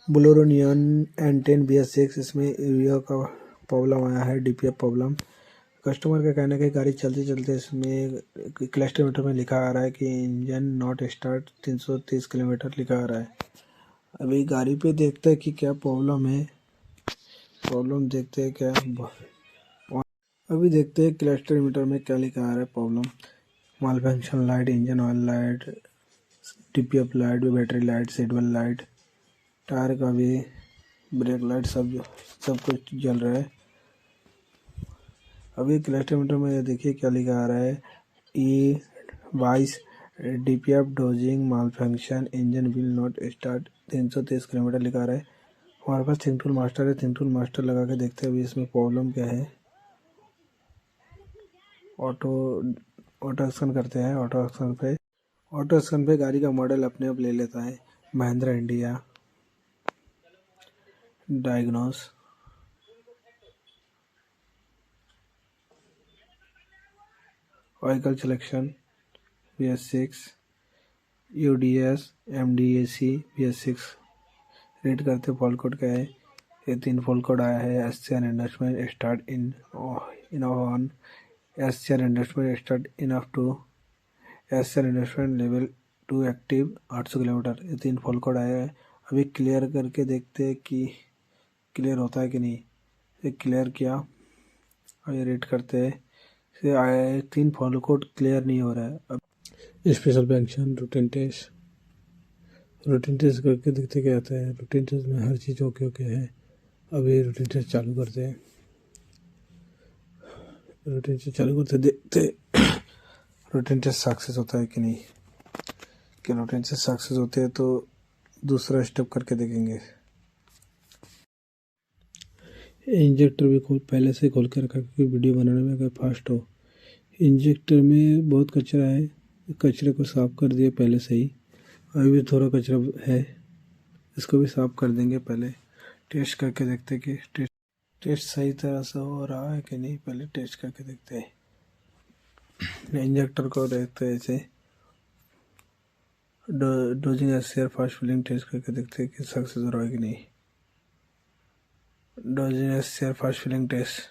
Bolero neon N10 BS6 इसमें urea का problem आया है, DPF प्रॉब्लम। कस्टमर का कहना है कि गाड़ी चलते चलते इसमें किलोमीटर में लिखा आ रहा है कि इंजन नॉट स्टार्ट, 330 किलोमीटर लिखा आ रहा है। अभी गाड़ी पे देखते हैं कि क्या प्रॉब्लम है, प्रॉब्लम देखते हैं क्या। अभी देखते हैं किलोमीटर में क्या लिखा आ रहा है problem. Malfunction light, engine oil light, DPF light, battery light, seat belt light, tyre का भी, ब्रेक लाइट, सब कुछ जल रहा है। अभी किलोमीटर में देखिए क्या लिखा आ रहा है, E22 DPF dosing mall function, engine will not start, 330 kilometre लिखा आ रहा है। हमारे पास थिंक टूल मास्टर है, थिंक टूल मास्टर लगा के देखते हैं अभी इसमें प्रॉब्लम क्या है। ऑटो एक्शन करते हैं। ऑटो एक्शन पे गाड़ी का मॉडल अपने आप ले लेता है। Mahindra India diagnose, vehicle selection BS6, UDS MDAC BS6। Read करते फॉल्ट कोड क्या है। ये 3 फॉल्ट कोड आया है। SCR investment start in on, SCR investment start in off two, SCR investment level 2 active 800 kilometre. ये 3 फॉल्ट कोड आया है। अभी क्लियर करके देखते हैं कि क्लियर होता है कि नहीं। ये क्लियर किया, अभी रीड करते हैं। ये आया है 3 फॉल्ट कोड क्लियर नहीं हो रहा है। अब स्पेशल फंक्शन रूटीन टेस्ट करके देखते क्या आता है। रूटीन टेस्ट में हर चीज़ ओके है। अभी रूटीन टेस्ट चालू करते हैं। देखते रूटीन टेस्ट सक्सेस होता है कि नहीं। कि रूटीन टेस्ट सक्सेस होते हैं तो दूसरा स्टेप करके देखेंगे। इंजेक्टर भी पहले से खोल के रखा क्योंकि वीडियो बनाने में अगर फास्ट हो। इंजेक्टर में बहुत कचरा है, कचरे को साफ कर दिए पहले से ही। अभी भी थोड़ा कचरा है, इसको भी साफ कर देंगे। पहले टेस्ट करके देखते कि टेस्ट सही तरह से हो रहा है कि नहीं। पहले टेस्ट करके देखते हैं। इंजेक्टर को देखते हैं ऐसे dosing SCR fast filling test करके देखते हैं कि सक्सेस हो रहा है कि नहीं। Dosing SCR fast filling test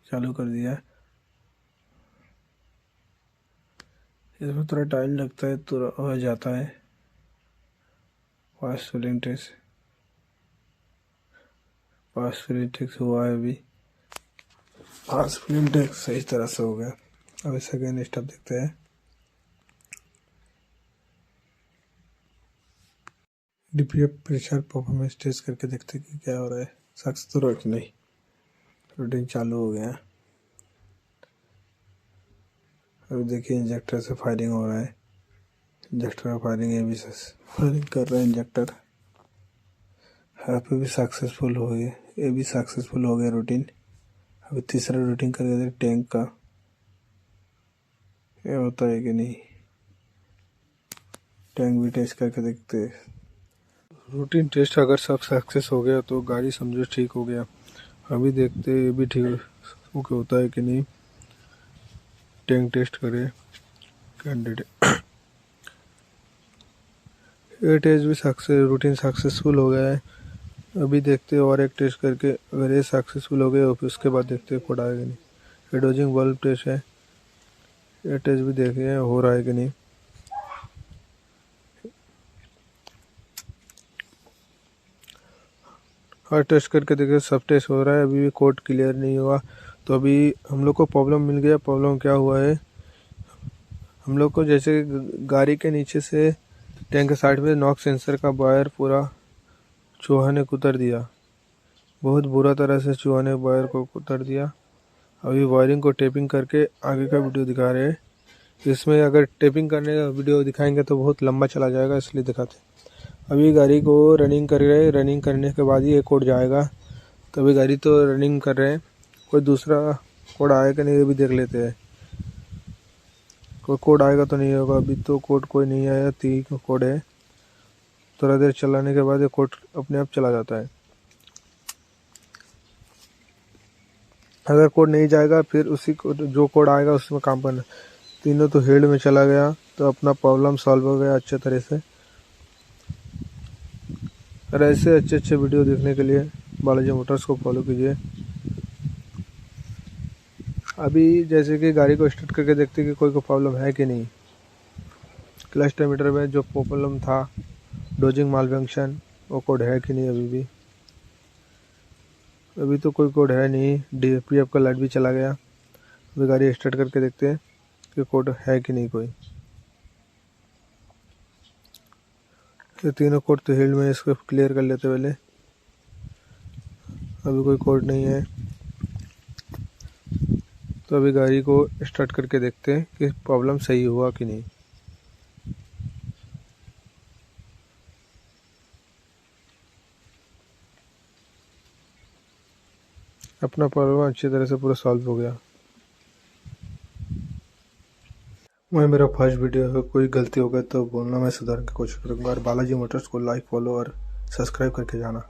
चालू कर दिया। इसमें थोड़ा टाइम लगता है तो हो जाता है। फास्ट फिलिंग टेस्ट हुआ है। अभी फास्ट फिलिंग टेस्ट सही तरह से हो गया। अब सेकेंड स्टेप देखते हैं। DPF प्रेशर परफॉर्मेंस टेस्ट करके देखते हैं कि क्या हो रहा है, सक्सेस तो रहा कि नहीं। रूटीन चालू हो गया। अभी देखिए इंजेक्टर से फायरिंग हो रहा है। इंजेक्टर का फायरिंग, ये भी फायरिंग कर रहा है इंजेक्टर। यहाँ पे भी सक्सेसफुल हो गया, ये भी सक्सेसफुल हो गया रूटीन। अभी तीसरा रूटीन कर देते टैंक का, ये होता है कि नहीं। टैंक भी टेस्ट करके देखते हैं। रूटीन टेस्ट अगर सब सक्सेस हो गया तो गाड़ी समझो ठीक हो गया। अभी देखते हैं ये भी ठीक ओके होता है कि नहीं। टैंक टेस्ट करें कैंडिडेट। ये टेस्ट भी रूटीन सक्सेसफुल हो गया है। अभी देखते हैं और एक टेस्ट करके, अगर ये सक्सेसफुल हो गया फिर उसके बाद देखते हैं कोड आएगा नहीं। ये डोजिंग बल्ब टेस्ट है, ये टेस्ट भी देखिए हो रहा है कि नहीं। हर टेस्ट करके देखिए सब टेस्ट हो रहा है। अभी भी कोड क्लियर नहीं हुआ तो अभी हम लोग को प्रॉब्लम मिल गया। प्रॉब्लम क्या हुआ है, हम लोग को जैसे गाड़ी के नीचे से टैंक के साइड में नॉक सेंसर का वायर पूरा चूहा ने कुतर दिया। बहुत बुरा तरह से चूहा ने वायर को कुतर दिया। अभी वायरिंग को टेपिंग करके आगे का वीडियो दिखा रहे हैं। इसमें अगर टेपिंग करने का वीडियो दिखाएंगे तो बहुत लंबा चला जाएगा, इसलिए दिखाते। अभी गाड़ी को रनिंग कर रहे हैं, रनिंग करने के बाद ही ये कोड जाएगा। तो अभी गाड़ी तो रनिंग कर रहे हैं, कोई दूसरा कोड आएगा नहीं, ये भी देख लेते हैं। कोई कोड आएगा तो नहीं होगा। अभी तो कोड कोई नहीं आया, 3 कोड है। थोड़ा देर चलाने के बाद ये कोड अपने आप चला जाता है। अगर कोड नहीं जाएगा फिर उसी को जो कोड आएगा उसमें काम करना। तीनों तो हेड में चला गया तो अपना प्रॉब्लम सॉल्व हो गया अच्छे तरह से। और ऐसे अच्छे अच्छे वीडियो देखने के लिए बालाजी मोटर्स को फॉलो कीजिए। अभी जैसे कि गाड़ी को स्टार्ट करके देखते कि कोई प्रॉब्लम है कि नहीं। क्लच टेमीटर में जो प्रॉब्लम था डोजिंग मालफंक्शन, वो कोड है कि नहीं। अभी तो कोई कोड है नहीं। DPF का लाइट भी चला गया। अभी गाड़ी स्टार्ट करके देखते हैं कि कोड है कि नहीं कोई। ये तीनों कोड तो हिल में इसको क्लियर कर लेते पहले। अभी कोई कोड नहीं है, तो अभी गाड़ी को स्टार्ट करके देखते हैं कि प्रॉब्लम सही हुआ कि नहीं। अपना प्रॉब्लम अच्छी तरह से पूरा सॉल्व हो गया। मैं मेरा फर्स्ट वीडियो है, कोई गलती हो गई तो बोलना, मैं सुधारने की कोशिश करूँगा। और बालाजी मोटर्स को लाइक, फॉलो और सब्सक्राइब करके जाना।